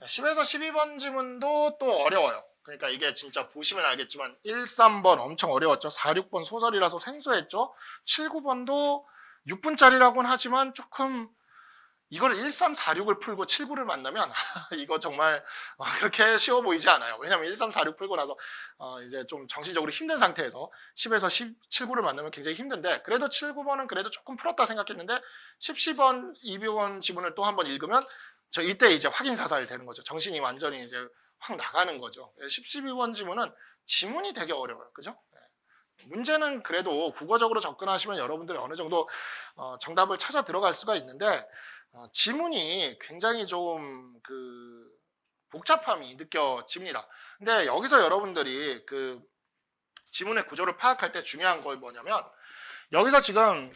(10에서 12번) 지문도 또 어려워요. 그러니까 이게 진짜 보시면 알겠지만 1, 3번 엄청 어려웠죠. 4, 6번 소설이라서 생소했죠. 7, 9번도 6분짜리라고는 하지만 조금 이걸 1, 3, 4, 6을 풀고 7, 9를 만나면 이거 정말 그렇게 쉬워 보이지 않아요. 왜냐면 1, 3, 4, 6 풀고 나서 이제 좀 정신적으로 힘든 상태에서 10에서 7, 9를 만나면 굉장히 힘든데, 그래도 7, 9번은 그래도 조금 풀었다 생각했는데 10, 10번, 2번 지문을 또 한번 읽으면 저 이때 이제 확인 사살 되는 거죠. 정신이 완전히 이제 확 나가는 거죠. 10, 12번 지문은 지문이 되게 어려워요. 그죠? 문제는 그래도 국어적으로 접근하시면 여러분들이 어느 정도 정답을 찾아 들어갈 수가 있는데, 지문이 굉장히 좀 복잡함이 느껴집니다. 근데 여기서 여러분들이 그 지문의 구조를 파악할 때 중요한 건 뭐냐면, 여기서 지금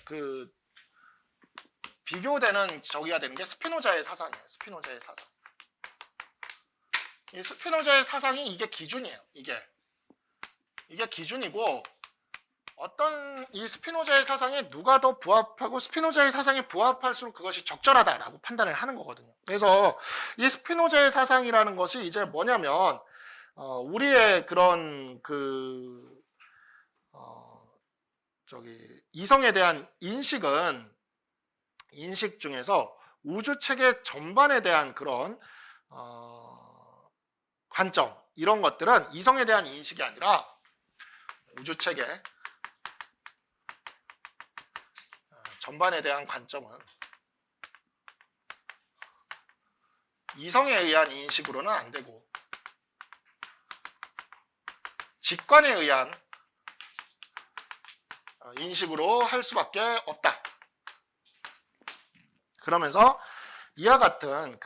비교되는 저기가 되는 게 스피노자의 사상이에요. 스피노자의 사상. 이 스피노자의 사상이 이게 기준이에요. 이게 기준이고, 어떤 이 스피노자의 사상에 누가 더 부합하고 스피노자의 사상에 부합할수록 그것이 적절하다라고 판단을 하는 거거든요. 그래서 이 스피노자의 사상이라는 것이 이제 뭐냐면 우리의 그런 이성에 대한 인식 중에서 우주 체계 전반에 대한 그런 관점, 이런 것들은 이성에 대한 인식이 아니라 우주 체계 전반에 대한 관점은 이성에 의한 인식으로는 안 되고 직관에 의한 인식으로 할 수밖에 없다. 그러면서 이와 같은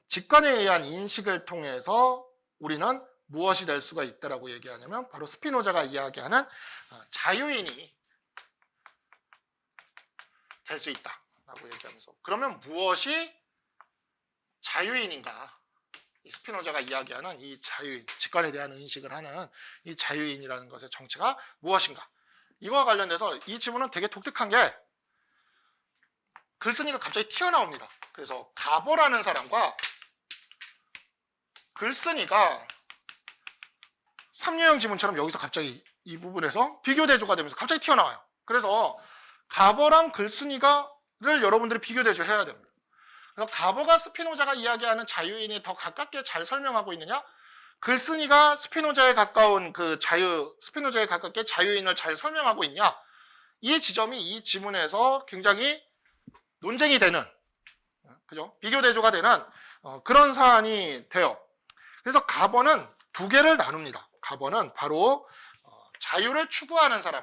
직관에 의한 인식을 통해서 우리는 무엇이 될 수가 있다라고 얘기하냐면, 바로 스피노자가 이야기하는 자유인이 될 수 있다라고 얘기하면서, 그러면 무엇이 자유인인가? 이 스피노자가 이야기하는 이 자유인, 직관에 대한 인식을 하는 이 자유인이라는 것의 정체가 무엇인가? 이거와 관련돼서 이 지문은 되게 독특한 게 글쓴이가 갑자기 튀어나옵니다. 그래서 가버라는 사람과 글쓴이가 삼류형 지문처럼 여기서 갑자기 이 부분에서 비교대조가 되면서 갑자기 튀어나와요. 그래서 가버랑 글쓴이가를 여러분들이 비교대조 해야 됩니다. 그래서 가버가 스피노자가 이야기하는 자유인이 더 가깝게 잘 설명하고 있느냐, 글쓴이가 스피노자에 가까운 스피노자에 가깝게 자유인을 잘 설명하고 있냐, 이 지점이 이 지문에서 굉장히 논쟁이 되는, 그죠? 비교대조가 되는 그런 사안이 돼요. 그래서 가버는 두 개를 나눕니다. 가버는 바로 자유를 추구하는 사람,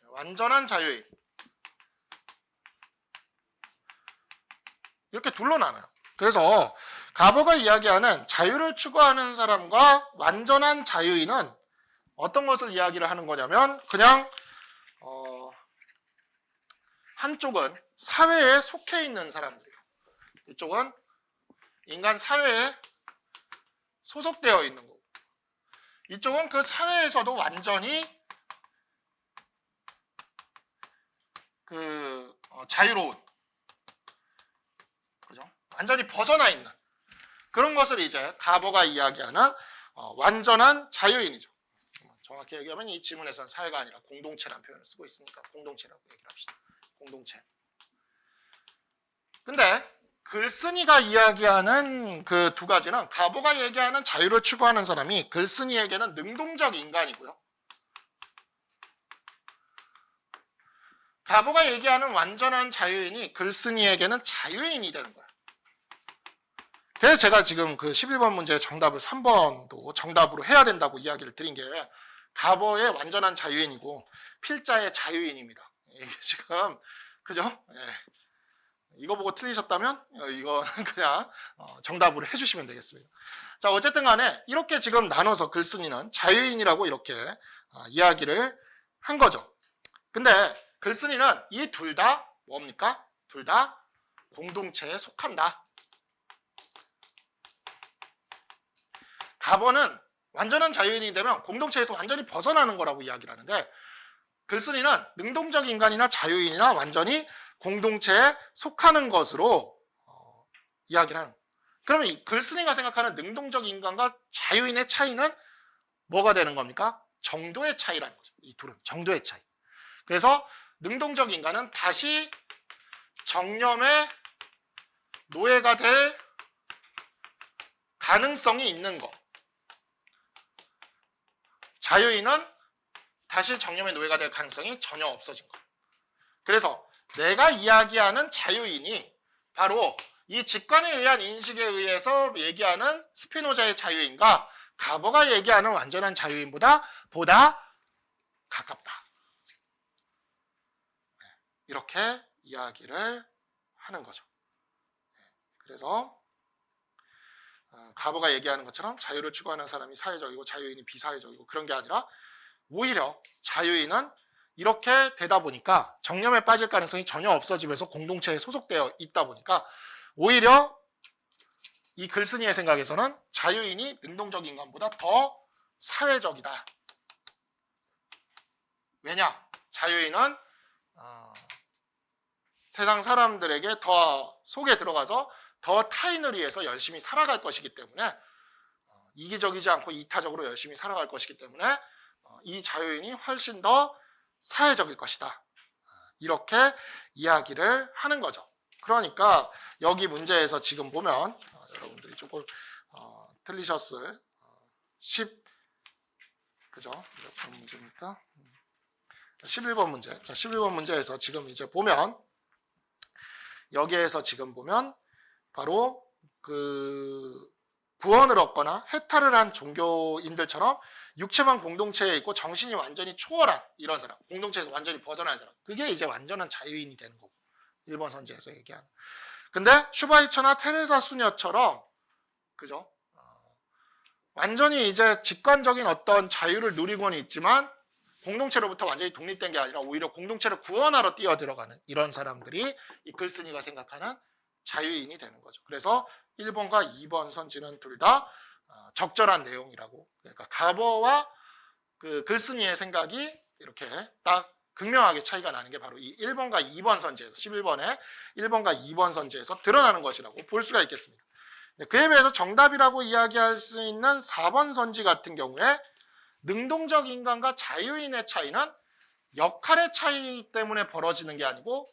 완전한 자유인, 이렇게 둘로 나눠요. 그래서 가버가 이야기하는 자유를 추구하는 사람과 완전한 자유인은 어떤 것을 이야기를 하는 거냐면, 그냥 한쪽은 사회에 속해 있는 사람들이에요. 이쪽은 인간 사회에 소속되어 있는 거고, 이쪽은 그 사회에서도 완전히 자유로운, 그죠? 완전히 벗어나 있는 그런 것을 이제 가버가 이야기하는 완전한 자유인이죠. 정확히 얘기하면 이 지문에서는 사회가 아니라 공동체라는 표현을 쓰고 있으니까 공동체라고 얘기를 합시다. 공동체. 근데 글쓴이가 이야기하는 그 두 가지는, 가버가 얘기하는 자유를 추구하는 사람이 글쓴이에게는 능동적 인간이고요, 가버가 얘기하는 완전한 자유인이 글쓴이에게는 자유인이 되는 거야. 그래서 제가 지금 11번 문제의 정답을 3번도 정답으로 해야 된다고 이야기를 드린 게, 가버의 완전한 자유인이고 필자의 자유인입니다. 이게 지금, 그죠? 예. 이거 보고 틀리셨다면 이거는 그냥 정답으로 해주시면 되겠습니다. 자, 어쨌든 간에 이렇게 지금 나눠서 글쓴이는 자유인이라고 이렇게 이야기를 한 거죠. 근데 글쓴이는 이 둘 다 뭡니까? 둘 다 공동체에 속한다. 가버는 완전한 자유인이 되면 공동체에서 완전히 벗어나는 거라고 이야기를 하는데, 글쓴이는 능동적 인간이나 자유인이나 완전히 공동체에 속하는 것으로 이야기를 하는 거예요. 그러면 이 글쓴이가 생각하는 능동적 인간과 자유인의 차이는 뭐가 되는 겁니까? 정도의 차이라는 거죠. 이 둘은 정도의 차이. 그래서 능동적 인간은 다시 정념의 노예가 될 가능성이 있는 거. 자유인은 다시 정념의 노예가 될 가능성이 전혀 없어진 거. 그래서 내가 이야기하는 자유인이 바로 이 직관에 의한 인식에 의해서 얘기하는 스피노자의 자유인과 가버가 얘기하는 완전한 자유인보다 보다 가깝다. 이렇게 이야기를 하는 거죠. 그래서 가버가 얘기하는 것처럼 자유를 추구하는 사람이 사회적이고 자유인이 비사회적이고 그런 게 아니라 오히려 자유인은 이렇게 되다 보니까 정념에 빠질 가능성이 전혀 없어지면서 공동체에 소속되어 있다 보니까 오히려 이 글쓴이의 생각에서는 자유인이 능동적 인간보다 더 사회적이다. 왜냐? 자유인은 세상 사람들에게 더 속에 들어가서 더 타인을 위해서 열심히 살아갈 것이기 때문에 이기적이지 않고 이타적으로 열심히 살아갈 것이기 때문에 이 자유인이 훨씬 더 사회적일 것이다. 이렇게 이야기를 하는 거죠. 그러니까 여기 문제에서 지금 보면 여러분들이 조금 틀리셨을 그죠? 몇 번 문제입니까? 11번 문제. 자, 11번 문제에서 지금 이제 보면 여기에서 지금 보면 바로 그 구원을 얻거나 해탈을 한 종교인들처럼 육체만 공동체에 있고 정신이 완전히 초월한 이런 사람, 공동체에서 완전히 벗어난 사람, 그게 이제 완전한 자유인이 되는 거고, 1번 선지에서 얘기하는. 근데 슈바이처나 테레사 수녀처럼 그죠? 완전히 이제 직관적인 어떤 자유를 누리고는 있지만 공동체로부터 완전히 독립된 게 아니라 오히려 공동체를 구원하러 뛰어들어가는 이런 사람들이 이 글쓴이가 생각하는 자유인이 되는 거죠. 그래서 1번과 2번 선지는 둘 다 적절한 내용이라고. 그러니까 가버와 그 글쓴이의 생각이 이렇게 딱 극명하게 차이가 나는 게 바로 이 1번과 2번 선지에서 11번에 1번과 2번 선지에서 드러나는 것이라고 볼 수가 있겠습니다. 그에 비해서 정답이라고 이야기할 수 있는 4번 선지 같은 경우에 능동적 인간과 자유인의 차이는 역할의 차이 때문에 벌어지는 게 아니고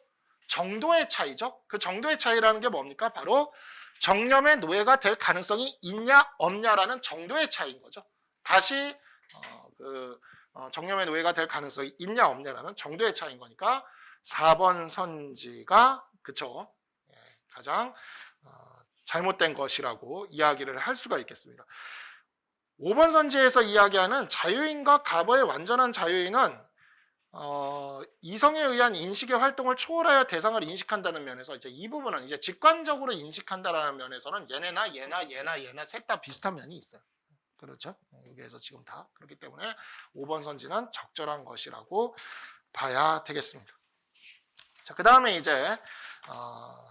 정도의 차이죠. 그 정도의 차이라는 게 뭡니까? 바로 정념의 노예가 될 가능성이 있냐 없냐라는 정도의 차이인 거죠. 다시 정념의 노예가 될 가능성이 있냐 없냐라는 정도의 차이인 거니까 4번 선지가 그쵸? 가장 잘못된 것이라고 이야기를 할 수가 있겠습니다. 5번 선지에서 이야기하는 자유인과 가버의 완전한 자유인은 이성에 의한 인식의 활동을 초월하여 대상을 인식한다는 면에서 이제 이 부분은 이제 직관적으로 인식한다라는 면에서는 얘나 셋 다 비슷한 면이 있어요. 그렇죠? 여기에서 지금 다 그렇기 때문에 5번 선지는 적절한 것이라고 봐야 되겠습니다. 자, 그 다음에 이제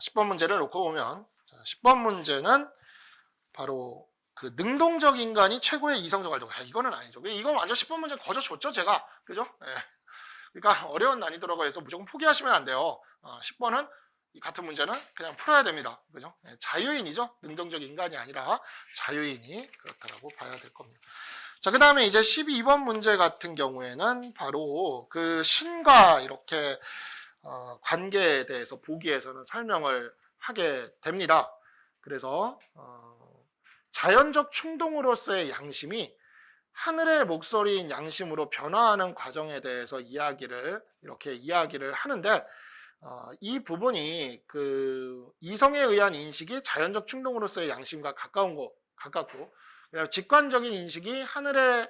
10번 문제를 놓고 보면 10번 문제는 바로 그 능동적 인간이 최고의 이성적 활동. 이거는 아니죠. 이건 완전 10번 문제 거저 줬죠, 제가. 그죠? 네. 그러니까 어려운 난이도라고 해서 무조건 포기하시면 안 돼요. 10번은 이 같은 문제는 그냥 풀어야 됩니다. 그죠? 네. 자유인이죠. 능동적 인간이 아니라 자유인이 그렇다라고 봐야 될 겁니다. 자, 그 다음에 이제 12번 문제 같은 경우에는 바로 그 신과 이렇게 관계에 대해서 보기에서는 설명을 하게 됩니다. 그래서 자연적 충동으로서의 양심이 하늘의 목소리인 양심으로 변화하는 과정에 대해서 이렇게 이야기를 하는데 이 부분이 그 이성에 의한 인식이 자연적 충동으로서의 양심과 가깝고 직관적인 인식이 하늘의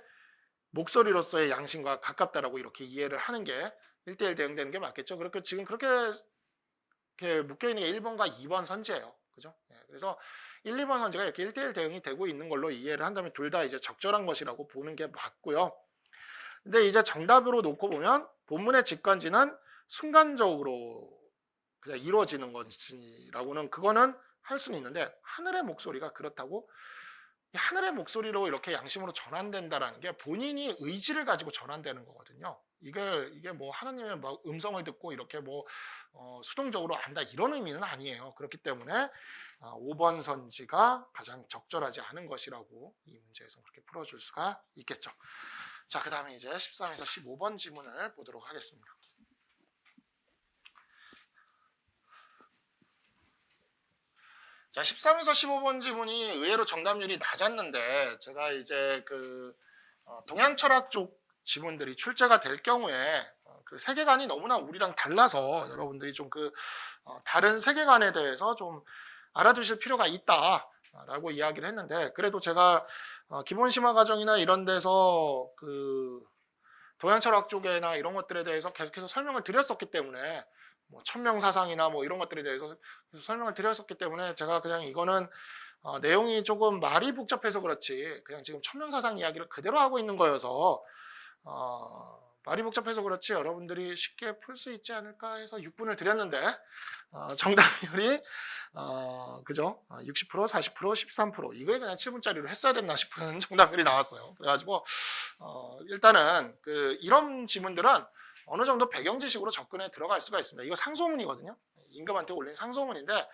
목소리로서의 양심과 가깝다라고 이렇게 이해를 하는 게 1대1 대응되는 게 맞겠죠. 그렇게 지금 그렇게 묶여 있는 게 1번과 2번 선지예요. 그죠? 그래서 1, 2번 선지가 이렇게 1대1 대응이 되고 있는 걸로 이해를 한다면 둘 다 이제 적절한 것이라고 보는 게 맞고요. 근데 이제 정답으로 놓고 보면 본문의 직관지는 순간적으로 그냥 이루어지는 것이라고는 그거는 할 수는 있는데 하늘의 목소리가 그렇다고 하늘의 목소리로 이렇게 양심으로 전환된다라는 게 본인이 의지를 가지고 전환되는 거거든요. 이게 뭐 하나님의 막 음성을 듣고 이렇게 뭐 수동적으로 안다 이런 의미는 아니에요. 그렇기 때문에 5번 선지가 가장 적절하지 않은 것이라고 이 문제에서 그렇게 풀어줄 수가 있겠죠. 자, 그 다음에 이제 13에서 15번 지문을 보도록 하겠습니다. 자, 13에서 15번 지문이 의외로 정답률이 낮았는데 제가 이제 그 동양철학 쪽 지문들이 출제가 될 경우에 그 세계관이 너무나 우리랑 달라서 여러분들이 좀 그 다른 세계관에 대해서 좀 알아두실 필요가 있다라고 이야기를 했는데 그래도 제가 기본 심화 과정이나 이런 데서 그 동양철학 쪽에나 이런 것들에 대해서 계속해서 설명을 드렸었기 때문에 뭐 천명사상이나 뭐 이런 것들에 대해서 설명을 드렸었기 때문에 제가 그냥 이거는 내용이 조금 말이 복잡해서 그렇지 그냥 지금 천명사상 이야기를 그대로 하고 있는 거여서 말이 복잡해서 그렇지 여러분들이 쉽게 풀 수 있지 않을까 해서 6분을 드렸는데 정답률이 그죠? 60%, 40%, 13% 이거에 그냥 7분짜리로 했어야 됐나 싶은 정답률이 나왔어요. 그래가지고 일단은 그 이런 지문들은 어느 정도 배경 지식으로 접근해 들어갈 수가 있습니다. 이거 상소문이거든요. 임금한테 올린 상소문인데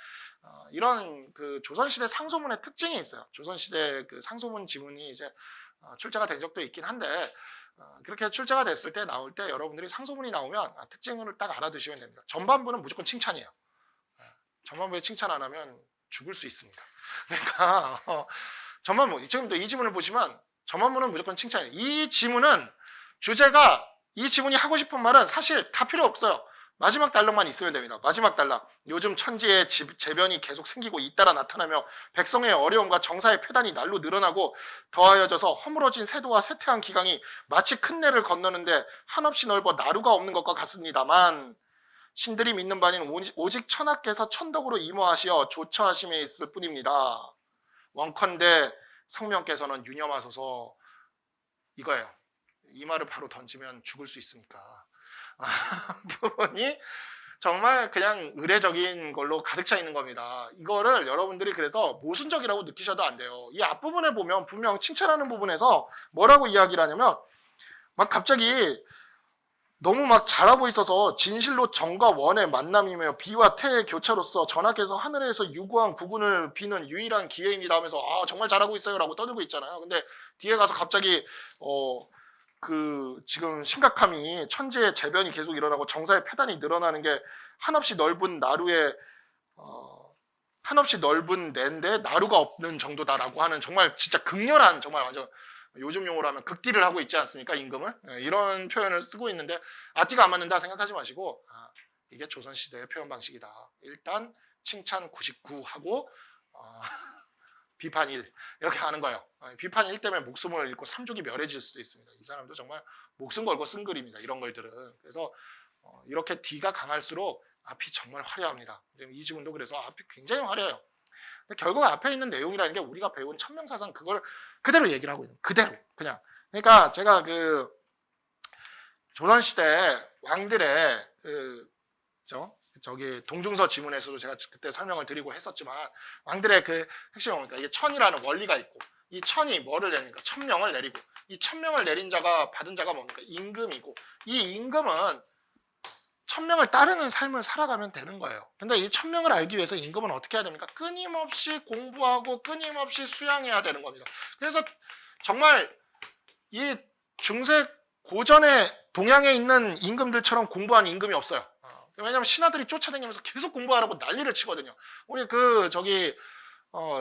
이런 그 조선시대 상소문의 특징이 있어요. 조선시대 그 상소문 지문이 이제 출제가 된 적도 있긴 한데 그렇게 출제가 됐을 때 나올 때 여러분들이 상소문이 나오면 특징을 딱 알아두시면 됩니다. 전반부는 무조건 칭찬이에요. 전반부에 칭찬 안 하면 죽을 수 있습니다. 그러니까 전반부 지금도 이 지문을 보시면 전반부는 무조건 칭찬이에요. 이 지문은 주제가 이 지문이 하고 싶은 말은 사실 다 필요 없어요. 마지막 단락만 있으면 됩니다. 마지막 단락. 요즘 천지의 재변이 계속 생기고 잇따라 나타나며 백성의 어려움과 정사의 폐단이 날로 늘어나고 더하여져서 허물어진 세도와 쇠퇴한 기강이 마치 큰 내를 건너는데 한없이 넓어 나루가 없는 것과 같습니다만 신들이 믿는 바는 오직 천하께서 천덕으로 임호하시어 조처하심에 있을 뿐입니다. 원컨대 성명께서는 유념하소서 이거예요. 이 말을 바로 던지면 죽을 수 있으니까. 부분이 정말 그냥 의례적인 걸로 가득 차 있는 겁니다. 이거를 여러분들이 그래서 모순적이라고 느끼셔도 안 돼요. 이 앞부분에 보면 분명 칭찬하는 부분에서 뭐라고 이야기를 하냐면 막 갑자기 너무 막 잘하고 있어서 진실로 정과 원의 만남이며 비와 태의 교차로서 전하께서 하늘에서 유구한 구군을 비는 유일한 기회입니다 하면서 정말 잘하고 있어요 라고 떠들고 있잖아요. 근데 뒤에 가서 갑자기 그 지금 심각함이 천재의 재변이 계속 일어나고 정사의 폐단이 늘어나는 게 한없이 넓은 나루에 한없이 넓은 낸데 나루가 없는 정도다라고 하는 정말 진짜 극렬한 정말 완전 요즘 용어로 하면 극딜을 하고 있지 않습니까? 임금을 이런 표현을 쓰고 있는데 앞뒤가 안 맞는다 생각하지 마시고 이게 조선시대의 표현 방식이다. 일단 칭찬 99하고 비판 1 이렇게 하는 거예요. 비판 1 때문에 목숨을 잃고 삼족이 멸해질 수도 있습니다. 이 사람도 정말 목숨 걸고 쓴 글입니다. 이런 글들은. 그래서 이렇게 뒤가 강할수록 앞이 정말 화려합니다. 이 지문도 그래서 앞이 굉장히 화려해요. 근데 결국 앞에 있는 내용이라는 게 우리가 배운 천명사상 그걸 그대로 얘기를 하고 있는 그대로 그냥. 그러니까 제가 그 조선시대 왕들의 저기 동중서 지문에서도 제가 그때 설명을 드리고 했었지만 왕들의 그 핵심이 뭡니까? 이게 천이라는 원리가 있고 이 천이 뭐를 내립니까? 천명을 내리고 이 천명을 내린 자가 받은 자가 뭡니까? 임금이고 이 임금은 천명을 따르는 삶을 살아가면 되는 거예요. 근데 이 천명을 알기 위해서 임금은 어떻게 해야 됩니까? 끊임없이 공부하고 끊임없이 수양해야 되는 겁니다. 그래서 정말 이 중세 고전의 동양에 있는 임금들처럼 공부한 임금이 없어요. 왜냐면 신하들이 쫓아다니면서 계속 공부하라고 난리를 치거든요. 우리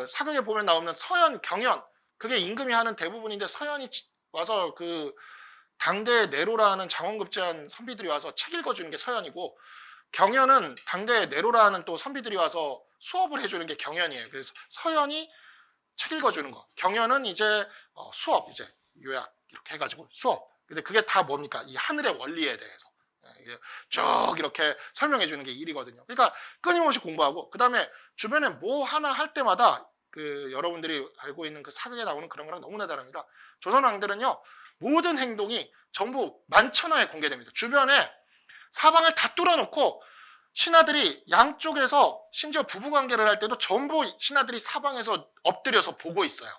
사극에 보면 나오는 서연, 경연 그게 임금이 하는 대부분인데 서연이 와서 그 당대 네로라는 장원급제한 선비들이 와서 책 읽어주는 게 서연이고 경연은 당대 네로라는 또 선비들이 와서 수업을 해주는 게 경연이에요. 그래서 서연이 책 읽어주는 거, 경연은 이제 수업 이제 요약 이렇게 해가지고 수업. 근데 그게 다 뭡니까? 이 하늘의 원리에 대해서 쭉 이렇게 설명해 주는 게 일이거든요. 그러니까 끊임없이 공부하고 그 다음에 주변에 뭐 하나 할 때마다 그 여러분들이 알고 있는 그 사극에 나오는 그런 거랑 너무나 다릅니다. 조선 왕들은요 모든 행동이 전부 만천하에 공개됩니다. 주변에 사방을 다 뚫어놓고 신하들이 양쪽에서 심지어 부부관계를 할 때도 전부 신하들이 사방에서 엎드려서 보고 있어요.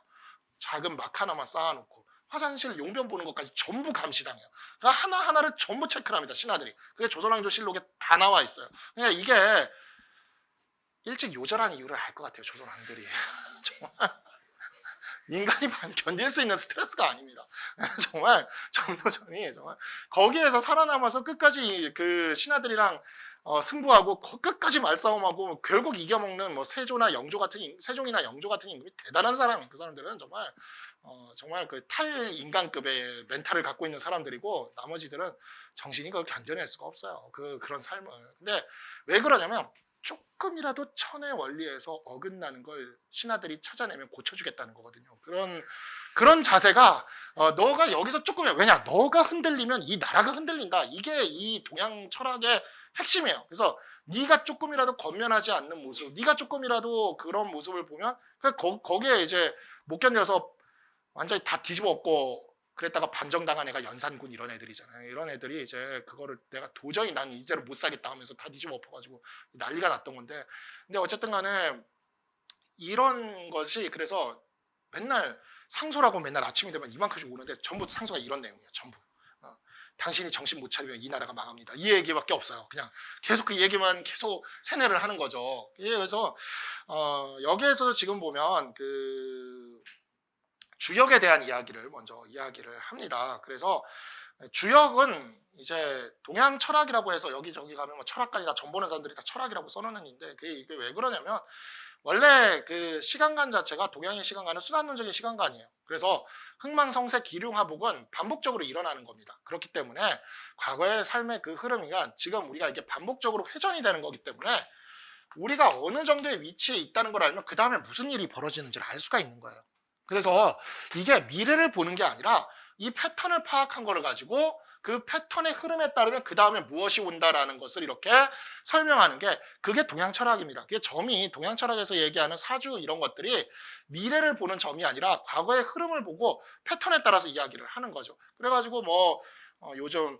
작은 막 하나만 쌓아놓고 화장실 용변 보는 것까지 전부 감시당해요. 그러니까 하나하나를 전부 체크를 합니다. 신하들이. 그게 조선왕조실록에 다 나와 있어요. 그러니까 이게 일찍 요절한 이유를 알 것 같아요. 조선왕들이. 정말 인간이 견딜 수 있는 스트레스가 아닙니다. 정말 정도전이 정말 거기에서 살아남아서 끝까지 그 신하들이랑 승부하고 끝까지 말싸움하고 결국 이겨먹는 뭐 세종이나 영조 같은 임금이 대단한 사람이에요. 그 사람들은 정말 그 탈인간급의 멘탈을 갖고 있는 사람들이고 나머지들은 정신이 그걸 견뎌낼 수가 없어요. 그런 삶을. 근데 왜 그러냐면 조금이라도 천의 원리에서 어긋나는 걸 신하들이 찾아내면 고쳐주겠다는 거거든요. 그런 자세가 너가 여기서 조금이야. 왜냐? 너가 흔들리면 이 나라가 흔들린다. 이게 이 동양 철학의 핵심이에요. 그래서 네가 조금이라도 건면하지 않는 모습, 네가 조금이라도 그런 모습을 보면 거기에 이제 못 견뎌서 완전히 다 뒤집어 엎고 그랬다가 반정당한 애가 연산군 이런 애들이잖아요. 이런 애들이 이제 그거를 내가 도저히 난 이대로 못 살겠다 하면서 다 뒤집어 엎어가지고 난리가 났던 건데, 근데 어쨌든 간에 이런 것이 그래서 맨날 상소라고 맨날 아침이 되면 이만큼씩 오는데 전부 상소가 이런 내용이에요. 전부. 당신이 정신 못 차리면 이 나라가 망합니다. 이 얘기밖에 없어요. 그냥 계속 그 얘기만 계속 세뇌를 하는 거죠. 그래서 여기에서 지금 보면 그 주역에 대한 이야기를 먼저 이야기를 합니다. 그래서 주역은 이제 동양 철학이라고 해서 여기저기 가면 뭐 철학관이나 전 보는 사람들이 다 철학이라고 써놓는데 이게 왜 그러냐면 원래 그 시간관 자체가 동양의 시간관은 순환론적인 시간관이에요. 그래서 흥망성쇠 기륭하복은 반복적으로 일어나는 겁니다. 그렇기 때문에 과거의 삶의 그 흐름이가 지금 우리가 이게 반복적으로 회전이 되는 거기 때문에 우리가 어느 정도의 위치에 있다는 걸 알면 그 다음에 무슨 일이 벌어지는지를 알 수가 있는 거예요. 그래서 이게 미래를 보는 게 아니라 이 패턴을 파악한 거를 가지고 그 패턴의 흐름에 따르면 그 다음에 무엇이 온다라는 것을 이렇게 설명하는 게 그게 동양 철학입니다. 그게 점이 동양 철학에서 얘기하는 사주 이런 것들이 미래를 보는 점이 아니라 과거의 흐름을 보고 패턴에 따라서 이야기를 하는 거죠. 그래가지고 뭐 요즘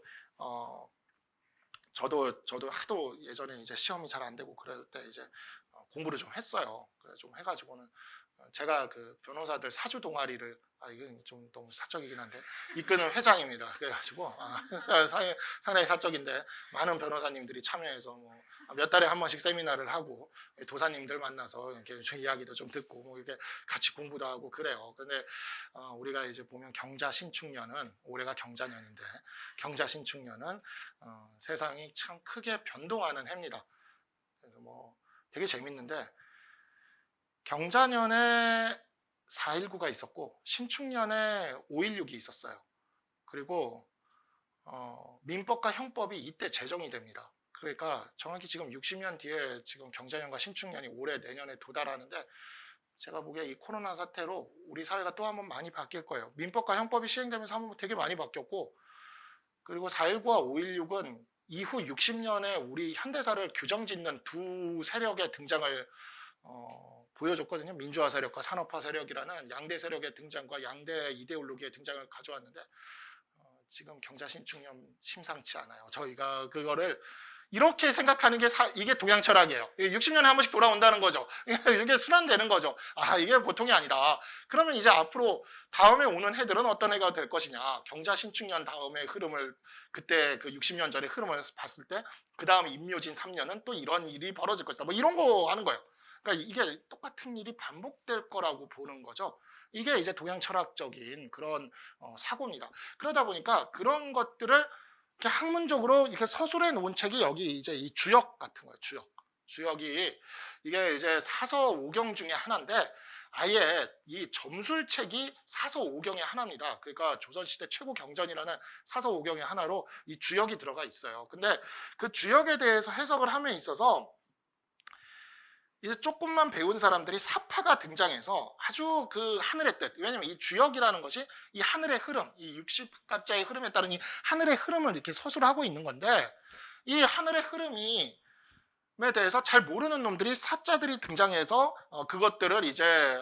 저도 하도 예전에 이제 시험이 잘 안 되고 그럴 때 이제 공부를 좀 했어요. 그래서 좀 해가지고는 제가 그 변호사들 사주 동아리를 이건 좀 너무 사적이긴 한데 이끄는 회장입니다. 그래가지고 상당히 사적인데 많은 변호사님들이 참여해서 뭐 몇 달에 한 번씩 세미나를 하고 도사님들 만나서 이렇게 이야기도 좀 듣고 뭐 이렇게 같이 공부도 하고 그래요. 근데 우리가 이제 보면 경자 신축년은 올해가 경자년인데 경자 신축년은 세상이 참 크게 변동하는 해입니다. 그래서 뭐 되게 재밌는데. 경자년에 4.19가 있었고 신축년에 5.16이 있었어요. 그리고 민법과 형법이 이때 제정이 됩니다. 그러니까 정확히 지금 60년 뒤에 지금 경자년과 신축년이 올해 내년에 도달하는데 제가 보기에 이 코로나 사태로 우리 사회가 또 한번 많이 바뀔 거예요. 민법과 형법이 시행되면서 한번 되게 많이 바뀌었고 그리고 4.19와 5.16은 이후 60년에 우리 현대사를 규정짓는 두 세력의 등장을 보여줬거든요. 민주화 세력과 산업화 세력이라는 양대 세력의 등장과 양대 이데올로기의 등장을 가져왔는데 지금 경자 신축년 심상치 않아요. 저희가 그거를 이렇게 생각하는 게 이게 동양 철학이에요. 60년에 한 번씩 돌아온다는 거죠. 이게 순환되는 거죠. 이게 보통이 아니다. 그러면 이제 앞으로 다음에 오는 해들은 어떤 해가 될 것이냐. 경자 신축년 다음에 흐름을 그때 그 60년 전의 흐름을 봤을 때 그 다음 임묘진 3년은 또 이런 일이 벌어질 것이다. 뭐 이런 거 하는 거예요. 그러니까 이게 똑같은 일이 반복될 거라고 보는 거죠. 이게 이제 동양 철학적인 그런 사고입니다. 그러다 보니까 그런 것들을 이렇게 학문적으로 이렇게 서술해 놓은 책이 여기 이제 이 주역 같은 거예요. 주역이 이게 이제 사서 오경 중에 하나인데 아예 이 점술책이 사서 오경의 하나입니다. 그러니까 조선시대 최고 경전이라는 사서 오경의 하나로 이 주역이 들어가 있어요. 근데 그 주역에 대해서 해석을 함에 있어서 이제 조금만 배운 사람들이 사파가 등장해서 아주 그 하늘의 뜻, 왜냐면 이 주역이라는 것이 이 하늘의 흐름, 이 60가짜의 흐름에 따른 이 하늘의 흐름을 이렇게 서술하고 있는 건데 이 하늘의 흐름이 대해서 잘 모르는 놈들이 사자들이 등장해서 그것들을 이제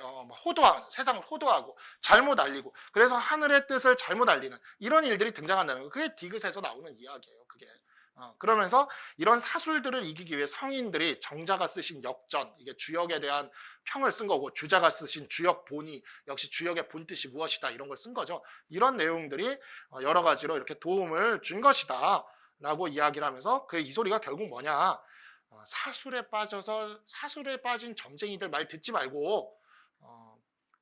호도하는, 세상을 호도하고 잘못 알리고, 그래서 하늘의 뜻을 잘못 알리는 이런 일들이 등장한다는 거예요. 그게 디귿에서 나오는 이야기예요. 그게. 그러면서 이런 사술들을 이기기 위해 성인들이 정자가 쓰신 역전, 이게 주역에 대한 평을 쓴 거고, 주자가 쓰신 주역 본의, 역시 주역의 본뜻이 무엇이다, 이런 걸 쓴 거죠. 이런 내용들이 여러 가지로 이렇게 도움을 준 것이다 라고 이야기를 하면서, 그 이 소리가 결국 뭐냐, 사술에 빠진 점쟁이들 말 듣지 말고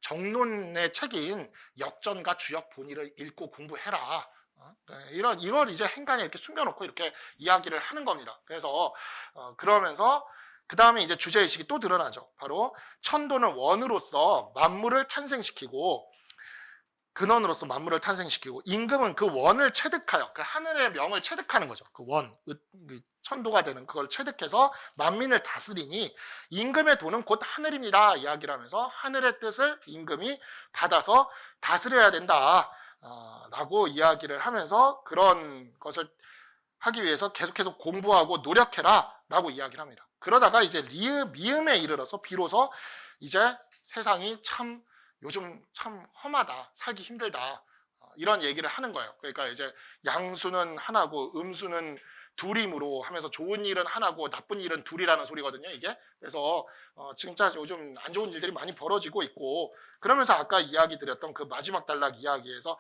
정론의 책인 역전과 주역 본의를 읽고 공부해라. 이걸 이제 행간에 이렇게 숨겨놓고 이렇게 이야기를 하는 겁니다. 그래서 그러면서 그 다음에 이제 주제의식이 또 드러나죠. 바로 천도는 원으로서 만물을 탄생시키고, 근원으로서 만물을 탄생시키고, 임금은 그 원을 체득하여, 그 하늘의 명을 체득하는 거죠. 그 원, 천도가 되는 그걸 체득해서 만민을 다스리니 임금의 도는 곧 하늘입니다 이야기를 하면서, 하늘의 뜻을 임금이 받아서 다스려야 된다 라고 이야기를 하면서, 그런 것을 하기 위해서 계속해서 공부하고 노력해라 라고 이야기를 합니다. 그러다가 이제 미음에 이르러서 비로소 이제 세상이 참 요즘 참 험하다, 살기 힘들다, 이런 얘기를 하는 거예요. 그러니까 이제 양수는 하나고 음수는 둘이므로 하면서 좋은 일은 하나고 나쁜 일은 둘이라는 소리거든요, 이게. 그래서 진짜 요즘 안 좋은 일들이 많이 벌어지고 있고, 그러면서 아까 이야기 드렸던 그 마지막 단락 이야기에서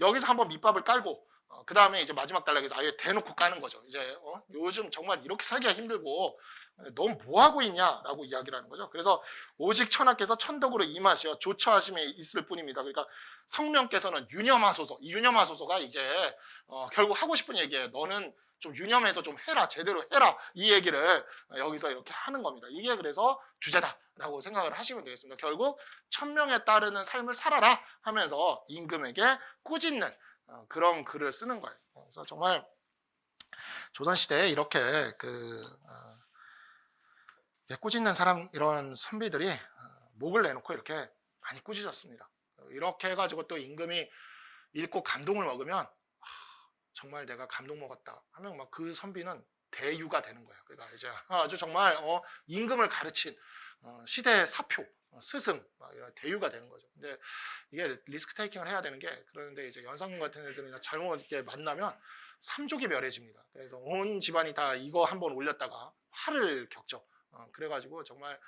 여기서 한번 밑밥을 깔고, 그 다음에 이제 마지막 단락에서 아예 대놓고 까는 거죠. 이제 요즘 정말 이렇게 살기가 힘들고 넌 뭐하고 있냐라고 이야기를 하는 거죠. 그래서 오직 천하께서 천덕으로 임하시어 조처하심에 있을 뿐입니다. 그러니까 성명께서는 유념하소서, 이 유념하소서가 이게 결국 하고 싶은 얘기예요. 너는 좀 유념해서 좀 해라, 제대로 해라, 이 얘기를 여기서 이렇게 하는 겁니다. 이게 그래서 주제다라고 생각을 하시면 되겠습니다. 결국 천명에 따르는 삶을 살아라 하면서 임금에게 꾸짖는 그런 글을 쓰는 거예요. 그래서 정말 조선시대에 이렇게 꾸짖는 사람, 이런 선비들이 목을 내놓고 이렇게 많이 꾸짖었습니다. 이렇게 해가지고 또 임금이 읽고 감동을 먹으면 정말 내가 감동 먹었다 하면 막 그 선비는 대유가 되는 거예요. 그러니까 이제 아주 정말 임금을 가르친 시대의 사표, 스승, 이런 대유가 되는 거죠. 근데 이게 리스크 테이킹을 해야 되는 게, 그런데 이제 연상군 같은 애들이나 잘못 이렇게 만나면 삼족이 멸해집니다. 그래서 온 집안이 다 이거 한번 올렸다가 화를 겪죠. 그래가지고 정말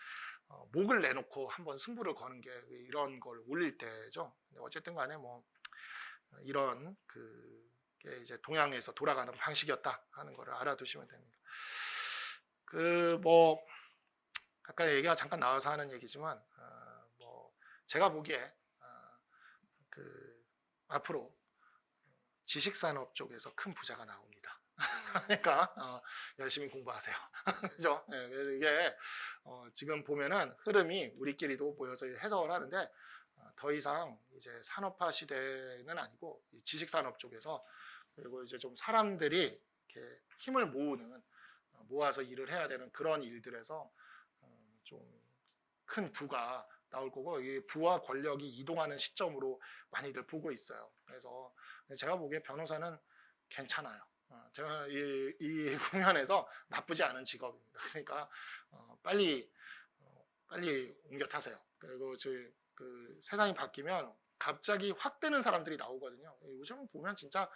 목을 내놓고 한번 승부를 거는 게 이런 걸 올릴 때죠. 근데 어쨌든 간에 뭐 이런 그게 이제 동양에서 돌아가는 방식이었다 하는 거를 알아두시면 됩니다. 뭐 아까 얘기가 잠깐 나와서 하는 얘기지만 뭐 제가 보기에 앞으로 지식산업 쪽에서 큰 부자가 나옵니다. 그러니까 열심히 공부하세요. 그죠? 네, 그래서 이게 지금 보면은 흐름이 우리끼리도 모여서 해석을 하는데 더 이상 이제 산업화 시대는 아니고 지식산업 쪽에서, 그리고 이제 좀 사람들이 이렇게 힘을 모아서 일을 해야 되는 그런 일들에서 좀 큰 부가 나올 거고, 이 부와 권력이 이동하는 시점으로 많이들 보고 있어요. 그래서 제가 보기에 변호사는 괜찮아요. 제가 이 국면에서 나쁘지 않은 직업입니다. 그러니까 빨리 옮겨 타세요. 그리고 세상이 바뀌면 갑자기 확 뜨는 사람들이 나오거든요. 요즘 보면 진짜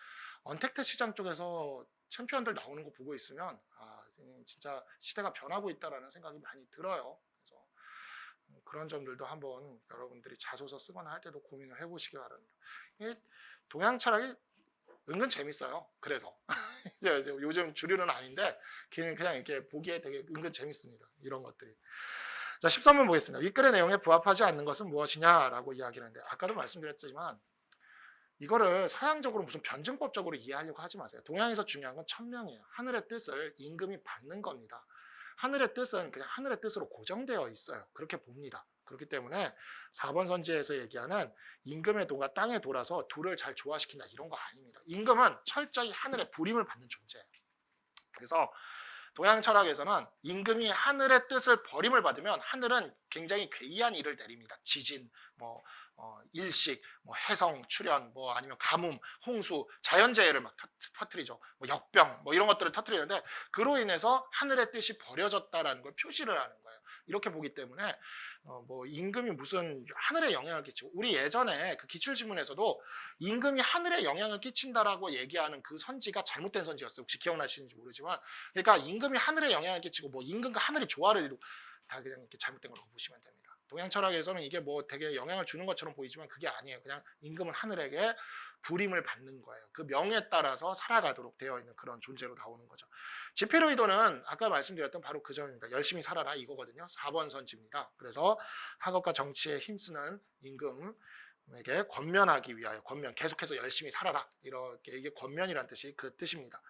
언택트 시장 쪽에서 챔피언들 나오는 거 보고 있으면 진짜 시대가 변하고 있다라는 생각이 많이 들어요. 그래서 그런 점들도 한번 여러분들이 자소서 쓰거나 할 때도 고민을 해보시기 바랍니다. 동양 철학이 은근 재밌어요. 그래서 이제 요즘 주류는 아닌데 그냥 이렇게 보기에 되게 은근 재밌습니다. 이런 것들이. 자, 13번 보겠습니다. 윗글의 내용에 부합하지 않는 것은 무엇이냐라고 이야기를 하는데, 아까도 말씀드렸지만 이거를 서양적으로 무슨 변증법적으로 이해하려고 하지 마세요. 동양에서 중요한 건 천명이에요. 하늘의 뜻을 임금이 받는 겁니다. 하늘의 뜻은 그냥 하늘의 뜻으로 고정되어 있어요. 그렇게 봅니다. 그렇기 때문에 4번 선지에서 얘기하는 임금의 도가 땅에 돌아서 도를 잘 조화시킨다, 이런 거 아닙니다. 임금은 철저히 하늘의 부림을 받는 존재예요. 그래서 동양 철학에서는 임금이 하늘의 뜻을 버림을 받으면 하늘은 굉장히 괴이한 일을 내립니다. 지진, 뭐 일식, 뭐 해성, 출현, 뭐 아니면 가뭄, 홍수, 자연재해를 막 터뜨리죠. 뭐 역병, 뭐 이런 것들을 터뜨리는데 그로 인해서 하늘의 뜻이 버려졌다라는 걸 표시를 하는 거예요. 이렇게 보기 때문에 뭐 임금이 무슨 하늘에 영향을 끼치고, 우리 예전에 그 기출지문에서도 임금이 하늘에 영향을 끼친다라고 얘기하는 그 선지가 잘못된 선지였어요. 혹시 기억나시는지 모르지만, 그러니까 임금이 하늘에 영향을 끼치고 뭐 임금과 하늘이 조화를 이루고, 다 그냥 이렇게 잘못된 걸로 보시면 됩니다. 동양 철학에서는 이게 뭐 되게 영향을 주는 것처럼 보이지만 그게 아니에요. 그냥 임금은 하늘에게 부림을 받는 거예요. 그 명에 따라서 살아가도록 되어 있는 그런 존재로 나오는 거죠. 지피로이도는 아까 말씀드렸던 바로 그 점입니다. 열심히 살아라 이거거든요. 4번 선지입니다. 그래서 학업과 정치에 힘쓰는 임금에게 권면하기 위하여, 권면, 계속해서 열심히 살아라, 이렇게, 이게 권면이란 뜻이 그 뜻입니다.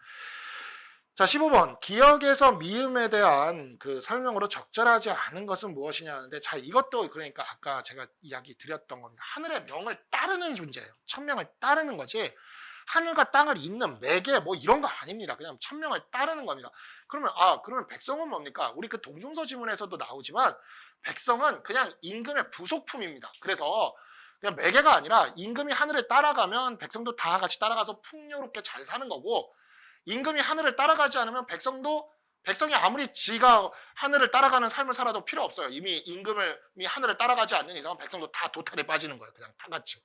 자, 15번. 기역에서 미음에 대한 그 설명으로 적절하지 않은 것은 무엇이냐 하는데, 자, 이것도 그러니까 아까 제가 이야기 드렸던 겁니다. 하늘의 명을 따르는 존재예요. 천명을 따르는 거지, 하늘과 땅을 잇는 매개 뭐 이런 거 아닙니다. 그냥 천명을 따르는 겁니다. 그러면 백성은 뭡니까? 우리 그 동중서 지문에서도 나오지만 백성은 그냥 임금의 부속품입니다. 그래서 그냥 매개가 아니라 임금이 하늘을 따라가면 백성도 다 같이 따라가서 풍요롭게 잘 사는 거고, 임금이 하늘을 따라가지 않으면 백성이 아무리 지가 하늘을 따라가는 삶을 살아도 필요 없어요. 이미 임금이 하늘을 따라가지 않는 이상은 백성도 다 도탈에 빠지는 거예요. 그냥 다 같이.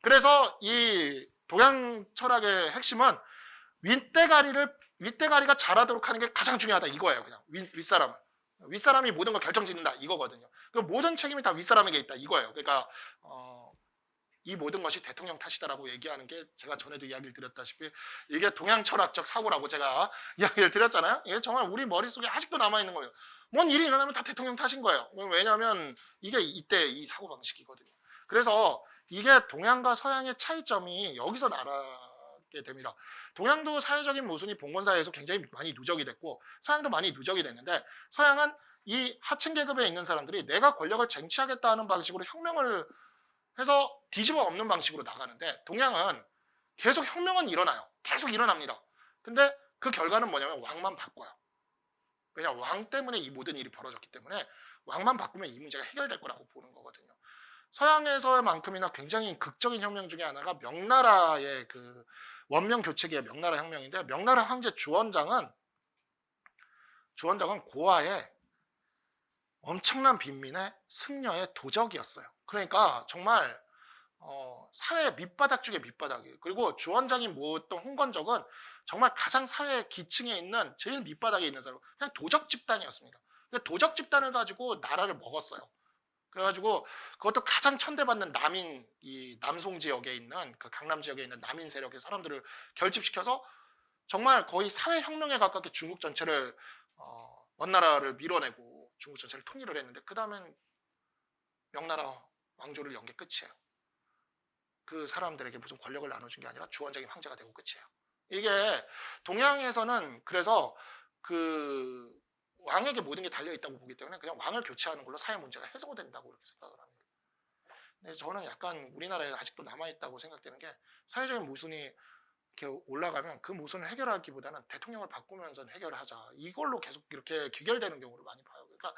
그래서 이 동양 철학의 핵심은 윗대가리가 잘하도록 하는 게 가장 중요하다 이거예요. 그냥 윗사람이 모든 걸 결정짓는다 이거거든요. 모든 책임이 다 윗사람에게 있다 이거예요. 그러니까 이 모든 것이 대통령 탓이다라고 얘기하는 게, 제가 전에도 이야기를 드렸다시피 이게 동양 철학적 사고라고 제가 이야기를 드렸잖아요. 이게 정말 우리 머릿속에 아직도 남아있는 거예요. 뭔 일이 일어나면 다 대통령 탓인 거예요. 왜냐하면 이게 이때 이 사고방식이거든요. 그래서 이게 동양과 서양의 차이점이 여기서 나게 됩니다. 동양도 사회적인 모순이 봉건사회에서 굉장히 많이 누적이 됐고, 서양도 많이 누적이 됐는데, 서양은 이 하층 계급에 있는 사람들이 내가 권력을 쟁취하겠다는 방식으로 혁명을 해서 뒤집어 엎는 방식으로 나가는데, 동양은 계속 혁명은 일어나요. 계속 일어납니다. 근데 그 결과는 뭐냐면 왕만 바꿔요. 왜냐, 왕 때문에 이 모든 일이 벌어졌기 때문에 왕만 바꾸면 이 문제가 해결될 거라고 보는 거거든요. 서양에서만큼이나 굉장히 극적인 혁명 중에 하나가 명나라의 그 원명 교체기의 명나라 혁명인데, 명나라 황제 주원장은 고아의 엄청난 빈민의 승려의 도적이었어요. 그러니까 정말 사회 밑바닥 중에 밑바닥이에요. 그리고 주원장이 모았던 홍건적은 정말 가장 사회 기층에 있는 제일 밑바닥에 있는 사람, 그냥 도적 집단이었습니다. 도적 집단을 가지고 나라를 먹었어요. 그래가지고 그것도 가장 천대받는 이 남송 지역에 있는, 그 강남 지역에 있는 남인 세력의 사람들을 결집시켜서 정말 거의 사회혁명에 가깝게 중국 전체를 원나라를 밀어내고 중국 전체를 통일을 했는데, 그 다음엔 명나라 왕조를 연 게 끝이에요. 그 사람들에게 무슨 권력을 나눠준 게 아니라 주원적인 황제가 되고 끝이에요. 이게 동양에서는 그래서 그 왕에게 모든 게 달려있다고 보기 때문에 그냥 왕을 교체하는 걸로 사회 문제가 해소된다고 이렇게 생각을 합니다. 근데 저는 약간 우리나라에 아직도 남아있다고 생각되는 게, 사회적인 모순이 이렇게 올라가면 그 모순을 해결하기보다는 대통령을 바꾸면서 해결을 하자, 이걸로 계속 이렇게 귀결되는 경우를 많이 봐요. 그러니까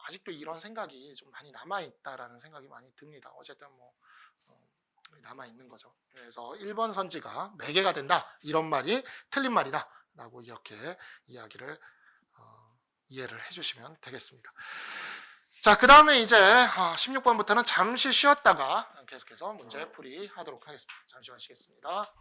아직도 이런 생각이 좀 많이 남아있다라는 생각이 많이 듭니다. 어쨌든 뭐 남아있는 거죠. 그래서 1번 선지가 매개가 된다, 이런 말이 틀린 말이다 라고 이렇게 이해를 해주시면 되겠습니다. 자, 그 다음에 이제 16번부터는 잠시 쉬었다가 계속해서 문제 풀이 하도록 하겠습니다. 잠시만 쉬겠습니다.